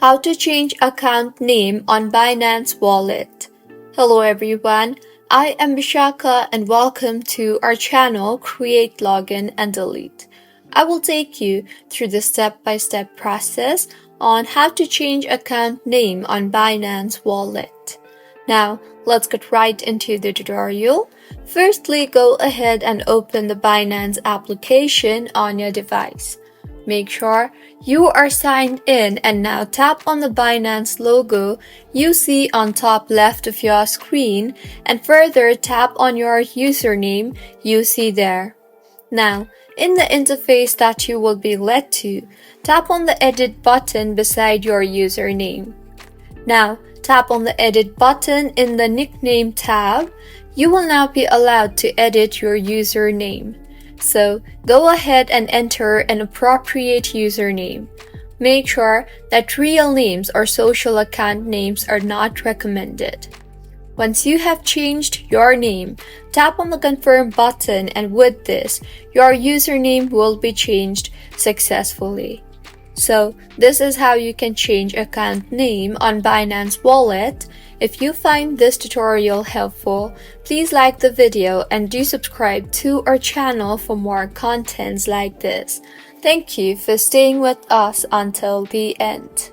How to change account name on Binance Wallet. Hello everyone, I am Vishaka and welcome to our channel Create, Login and Delete. I will take you through the step-by-step process on how to change account name on Binance Wallet. Now, let's get right into the tutorial. Firstly, go ahead and open the Binance application on your device. Make sure you are signed in and now tap on the Binance logo you see on top left of your screen and further tap on your username you see there. Now, in the interface that you will be led to, tap on the edit button beside your username. Now, tap on the edit button in the nickname tab. You will now be allowed to edit your username. So, go ahead and enter an appropriate username. Make sure that real names or social account names are not recommended. Once you have changed your name, tap on the confirm button and with this, your username will be changed successfully. So, this is how you can change account name on Binance Wallet. If you find this tutorial helpful, please like the video and do subscribe to our channel for more contents like this. Thank you for staying with us until the end.